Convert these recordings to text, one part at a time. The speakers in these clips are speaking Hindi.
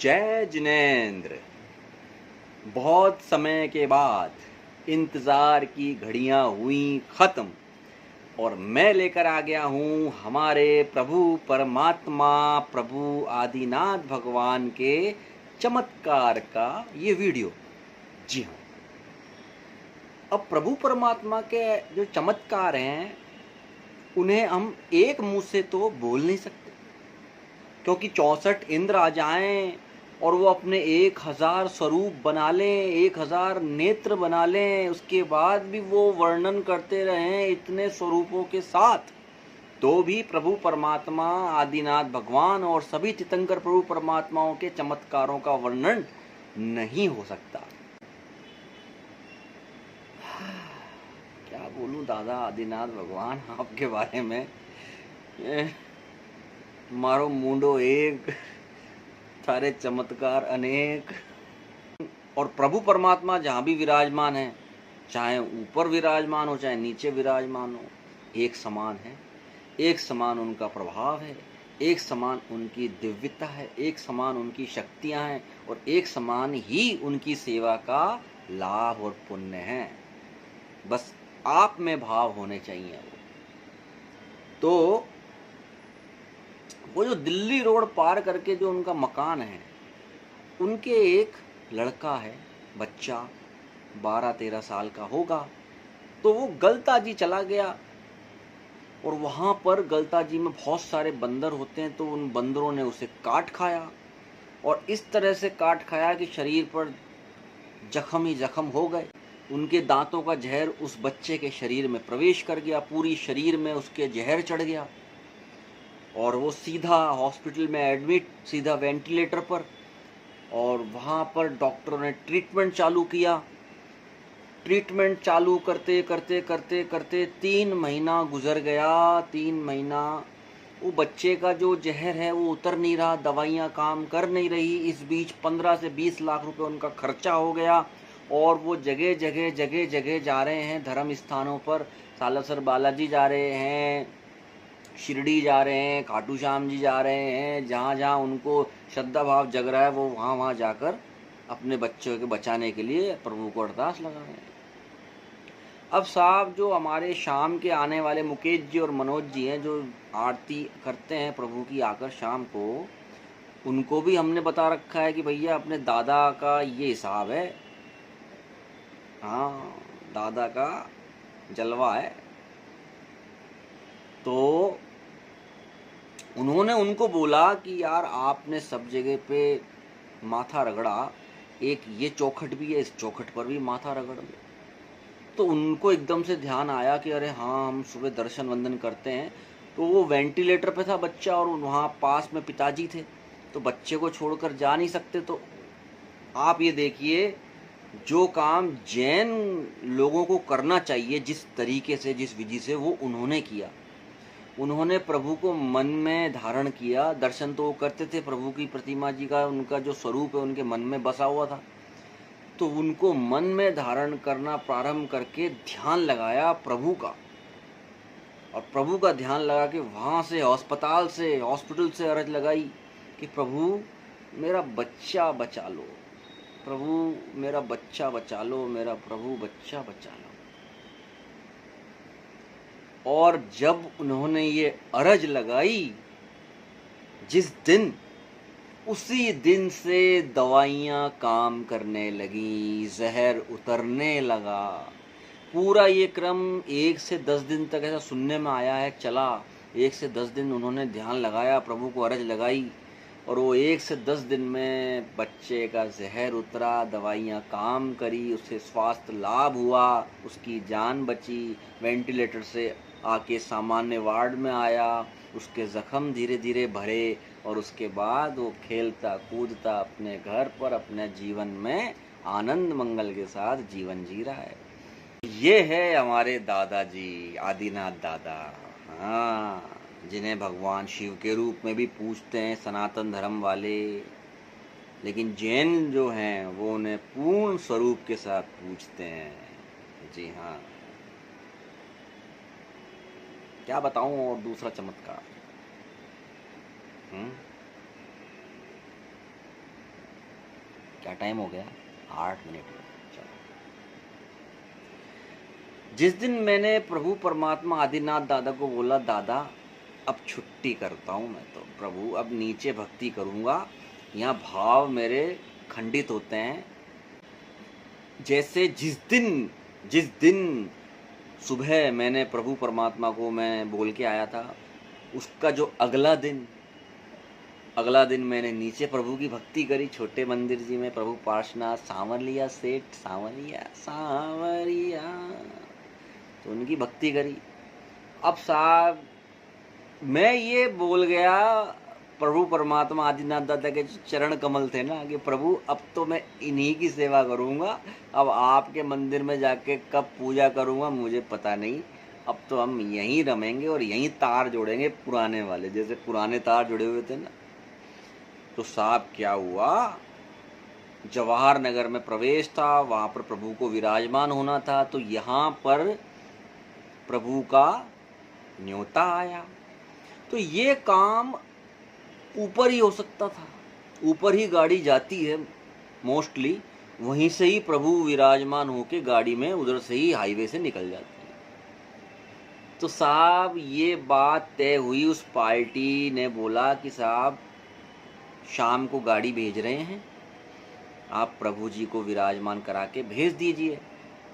जय जिनेंद्र। बहुत समय के बाद इंतज़ार की घड़ियां हुई ख़त्म और मैं लेकर आ गया हूँ हमारे प्रभु परमात्मा प्रभु आदिनाथ भगवान के चमत्कार का ये वीडियो। जी हाँ, अब प्रभु परमात्मा के जो चमत्कार हैं उन्हें हम एक मुंह से तो बोल नहीं सकते, क्योंकि 64 इंद्र आ जाएं और वो अपने 1000 स्वरूप बना लें, 1000 नेत्र बना लें, उसके बाद भी वो वर्णन करते रहें इतने स्वरूपों के साथ, तो भी प्रभु परमात्मा आदिनाथ भगवान और सभी तीर्थंकर प्रभु परमात्माओं के चमत्कारों का वर्णन नहीं हो सकता। क्या बोलूं दादा आदिनाथ भगवान आपके बारे में। मारो मुंडो एक, सारे चमत्कार अनेक। और प्रभु परमात्मा जहाँ भी विराजमान है, चाहे ऊपर विराजमान हो चाहे नीचे विराजमान हो, एक समान है। एक समान उनका प्रभाव है, एक समान उनकी दिव्यता है, एक समान उनकी शक्तियां हैं और एक समान ही उनकी सेवा का लाभ और पुण्य है। बस आप में भाव होने चाहिए। तो वो जो दिल्ली रोड पार करके जो उनका मकान है, उनके एक लड़का है, बच्चा 12-13 साल का होगा। तो वो गलताजी चला गया और वहाँ पर गलताजी में बहुत सारे बंदर होते हैं, तो उन बंदरों ने उसे काट खाया और इस तरह से काट खाया कि शरीर पर जख्म ही जख्म हो गए। उनके दांतों का जहर उस बच्चे के शरीर में प्रवेश कर गया, पूरी शरीर में उसके जहर चढ़ गया और वो सीधा हॉस्पिटल में एडमिट, सीधा वेंटिलेटर पर। और वहाँ पर डॉक्टरों ने ट्रीटमेंट चालू किया। ट्रीटमेंट चालू करते करते करते करते 3 महीना गुजर गया। 3 महीना वो बच्चे का जो जहर है वो उतर नहीं रहा, दवाइयाँ काम कर नहीं रही। इस बीच 15 से 20 लाख रुपए उनका खर्चा हो गया और वो जगह जगह जगह जगह जा रहे हैं, धर्म स्थानों पर। सालासर बालाजी जा रहे हैं, शिरडी जा रहे हैं, खाटू श्याम जी जा रहे हैं। जहाँ जहाँ उनको श्रद्धा भाव जग रहा है वो वहाँ वहाँ जाकर अपने बच्चों के बचाने के लिए प्रभु को अरदास लगा रहे हैं। अब साहब, जो हमारे शाम के आने वाले मुकेश जी और मनोज जी हैं, जो आरती करते हैं प्रभु की आकर शाम को, उनको भी हमने बता रखा है कि भैया अपने दादा का ये हिसाब है। हाँ, दादा का जलवा है। तो उन्होंने उनको बोला कि यार आपने सब जगह पे माथा रगड़ा, एक ये चौखट भी है, इस चौखट पर भी माथा रगड़ लो। तो उनको एकदम से ध्यान आया कि अरे हाँ, हम सुबह दर्शन वंदन करते हैं। तो वो वेंटिलेटर पे था बच्चा और वहाँ पास में पिताजी थे, तो बच्चे को छोड़कर जा नहीं सकते। तो आप ये देखिए, जो काम जैन लोगों को करना चाहिए जिस तरीके से, जिस विधि से, वो उन्होंने किया। उन्होंने प्रभु को मन में धारण किया। दर्शन तो वो करते थे प्रभु की प्रतिमा जी का, उनका जो स्वरूप है उनके मन में बसा हुआ था। तो उनको मन में धारण करना प्रारंभ करके ध्यान लगाया प्रभु का, और प्रभु का ध्यान लगा के वहाँ से अस्पताल से, हॉस्पिटल से अर्ज लगाई कि प्रभु मेरा बच्चा बचा लो, प्रभु मेरा बच्चा बचा लो, मेरा प्रभु बच्चा बचा लो। और जब उन्होंने ये अर्ज लगाई जिस दिन, उसी दिन से दवाइयाँ काम करने लगी, जहर उतरने लगा। पूरा ये क्रम 1 से 10 दिन तक ऐसा सुनने में आया है चला। 1 से 10 दिन उन्होंने ध्यान लगाया, प्रभु को अर्ज लगाई, और वो 1 से 10 दिन में बच्चे का जहर उतरा, दवाइयाँ काम करी, उसे स्वास्थ्य लाभ हुआ, उसकी जान बची। वेंटिलेटर से आके सामान्य वार्ड में आया, उसके जख्म धीरे धीरे भरे और उसके बाद वो खेलता कूदता अपने घर पर अपने जीवन में आनंद मंगल के साथ जीवन जी रहा है। ये है हमारे दादाजी, आदिनाथ दादा। हाँ, जिन्हें भगवान शिव के रूप में भी पूजते हैं सनातन धर्म वाले, लेकिन जैन जो हैं वो उन्हें पूर्ण स्वरूप के साथ पूजते हैं। जी हाँ, क्या बताऊं और दूसरा चमत्कार। क्या टाइम हो गया? 8 मिनट हो गए। चलो, जिस दिन मैंने प्रभु परमात्मा आदिनाथ दादा को बोला, दादा अब छुट्टी करता हूँ मैं, तो प्रभु अब नीचे भक्ति करूँगा, यहाँ भाव मेरे खंडित होते हैं। जैसे जिस दिन सुबह मैंने प्रभु परमात्मा को मैं बोल के आया था, उसका जो अगला दिन मैंने नीचे प्रभु की भक्ति करी, छोटे मंदिर जी में प्रभु पार्श्वनाथ सांवरिया सेठ सांवरिया, तो उनकी भक्ति करी। अब साहब मैं ये बोल गया, प्रभु परमात्मा आदिनाथ दादा के चरण कमल थे ना, कि प्रभु अब तो मैं इन्हीं की सेवा करूँगा, अब आपके मंदिर में जाके कब पूजा करूँगा मुझे पता नहीं, अब तो हम यहीं रमेंगे और यहीं तार जोड़ेंगे पुराने वाले, जैसे पुराने तार जुड़े हुए थे ना। तो साहब क्या हुआ, जवाहर नगर में प्रवेश था, वहाँ पर प्रभु को विराजमान होना था, तो यहाँ पर प्रभु का न्योता आया। तो ये काम ऊपर ही हो सकता था, ऊपर ही गाड़ी जाती है मोस्टली, वहीं से ही प्रभु विराजमान होके गाड़ी में उधर से ही हाईवे से निकल जाते हैं। तो साहब ये बात तय हुई, उस पार्टी ने बोला कि साहब शाम को गाड़ी भेज रहे हैं, आप प्रभु जी को विराजमान करा के भेज दीजिए।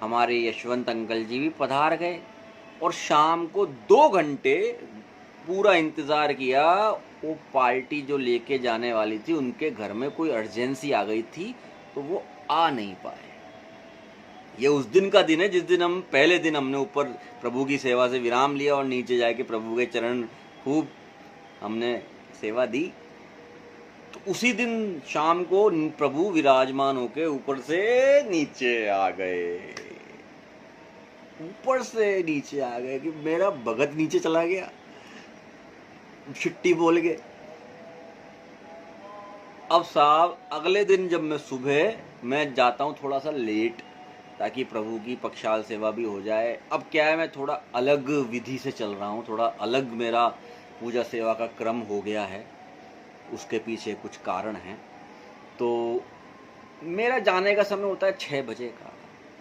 हमारे यशवंत अंकल जी भी पधार गए और शाम को 2 घंटे पूरा इंतज़ार किया। वो पार्टी जो लेके जाने वाली थी, उनके घर में कोई अर्जेंसी आ गई थी, तो वो आ नहीं पाए। ये उस दिन का दिन है जिस दिन पहले दिन हमने ऊपर प्रभु की सेवा से विराम लिया और नीचे जाके प्रभु के चरण खूब हमने सेवा दी। तो उसी दिन शाम को प्रभु विराजमान होके ऊपर से नीचे आ गए, ऊपर से नीचे आ गए कि मेरा भगत नीचे चला गया, छुट्टी बोल गए। अब साहब अगले दिन जब मैं सुबह मैं जाता हूँ थोड़ा सा लेट, ताकि प्रभु की पक्षाल सेवा भी हो जाए। अब क्या है, मैं थोड़ा अलग विधि से चल रहा हूँ, थोड़ा अलग मेरा पूजा सेवा का क्रम हो गया है, उसके पीछे कुछ कारण हैं। तो मेरा जाने का समय होता है 6 बजे का।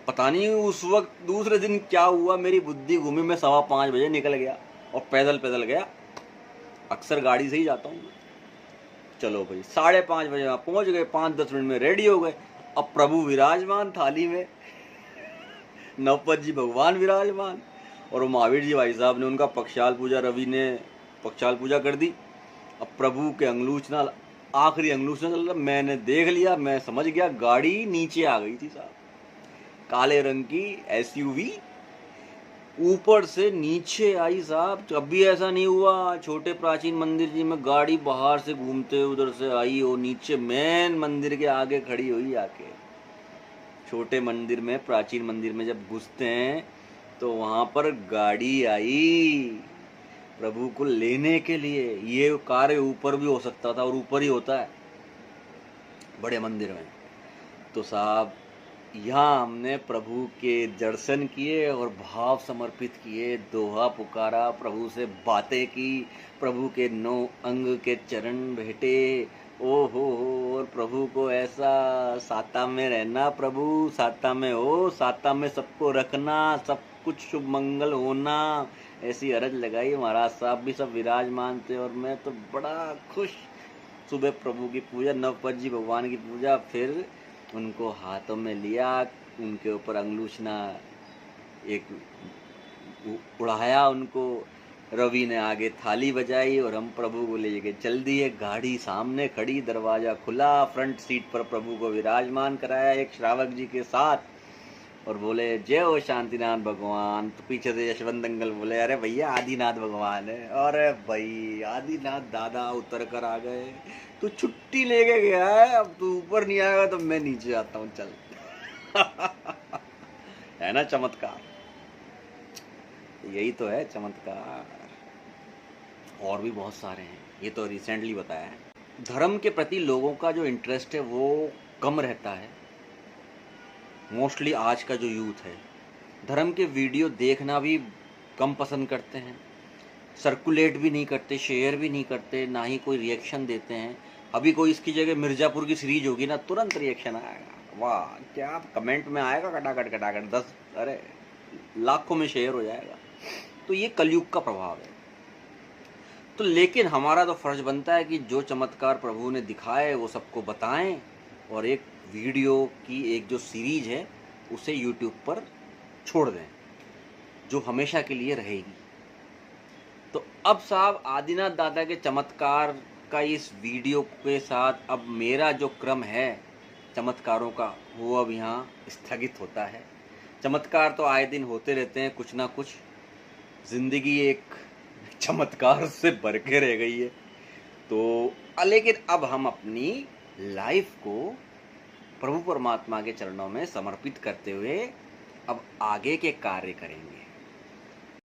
पता नहीं उस वक्त दूसरे दिन क्या हुआ, मेरी बुद्धि घूमी, मैं 5:15 बजे निकल गया और पैदल गया। अक्सर गाड़ी से ही जाता हूँ। चलो भाई 5:30 बजे वहाँ पहुँच गए, 5-10 मिनट में रेडी हो गए। अब प्रभु विराजमान थाली में, नवपत जी भगवान विराजमान, और महावीर जी भाई साहब ने उनका पक्षाल पूजा, रवि ने पक्षाल पूजा कर दी। अब प्रभु के अंगलूचना, आखिरी अंगलूचना चल रहा, मैंने देख लिया, मैं समझ गया गाड़ी नीचे आ गई थी साहब। काले रंग की एसयूवी ऊपर से नीचे आई साहब। कभी ऐसा नहीं हुआ छोटे प्राचीन मंदिर जी में गाड़ी बाहर से घूमते उधर से आई और नीचे मेन मंदिर के आगे खड़ी हुई आके। छोटे मंदिर में, प्राचीन मंदिर में जब घुसते हैं तो वहाँ पर गाड़ी आई प्रभु को लेने के लिए। ये कार्य ऊपर भी हो सकता था और ऊपर ही होता है बड़े मंदिर में। तो साहब यहाँ हमने प्रभु के दर्शन किए और भाव समर्पित किए, दोहा पुकारा, प्रभु से बातें की, प्रभु के 9 अंग के चरण भेटे। ओ हो, और प्रभु को ऐसा साता में रहना, प्रभु साता में हो, साता में सबको रखना, सब कुछ शुभ मंगल होना, ऐसी अरज लगाई। महाराज साहब भी सब विराजमान थे और मैं तो बड़ा खुश। सुबह प्रभु की पूजा, नवपत जी भगवान की पूजा, फिर उनको हाथों में लिया, उनके ऊपर अंगलूचना एक उड़ाया उनको, रवि ने आगे थाली बजाई और हम प्रभु को ले के चल दिए। गाड़ी सामने खड़ी, दरवाज़ा खुला, फ्रंट सीट पर प्रभु को विराजमान कराया एक श्रावक जी के साथ और बोले जय हो शांतिनाथ भगवान। तो पीछे से यशवंत अंकल बोले अरे भैया आदिनाथ भगवान है। अरे भाई आदिनाथ दादा उतर कर आ गए। तू छुट्टी लेके गया है, अब तू ऊपर नहीं आएगा तो मैं नीचे आता हूँ, चल। है ना चमत्कार, यही तो है चमत्कार। और भी बहुत सारे हैं, ये तो रिसेंटली बताया है। धर्म के प्रति लोगों का जो इंटरेस्ट है वो कम रहता है। मोस्टली आज का जो यूथ है धर्म के वीडियो देखना भी कम पसंद करते हैं, सर्कुलेट भी नहीं करते, शेयर भी नहीं करते, ना ही कोई रिएक्शन देते हैं। अभी कोई इसकी जगह मिर्जापुर की सीरीज होगी ना, तुरंत रिएक्शन आएगा, वाह क्या कमेंट में आएगा, कटाकट कटाकट 10 अरे लाखों में शेयर हो जाएगा। तो ये कलयुग का प्रभाव है। तो लेकिन हमारा तो फर्ज बनता है कि जो चमत्कार प्रभु ने दिखाए वो सबको बताएं, और एक वीडियो की एक जो सीरीज है उसे यूट्यूब पर छोड़ दें, जो हमेशा के लिए रहेगी। तो अब साहब आदिनाथ दादा के चमत्कार का इस वीडियो के साथ अब मेरा जो क्रम है चमत्कारों का, वो अब यहाँ स्थगित होता है। चमत्कार तो आए दिन होते रहते हैं, कुछ ना कुछ, जिंदगी एक चमत्कार से भर के रह गई है। तो लेकिन अब हम अपनी लाइफ को प्रभु परमात्मा के चरणों में समर्पित करते हुए अब आगे के कार्य करेंगे।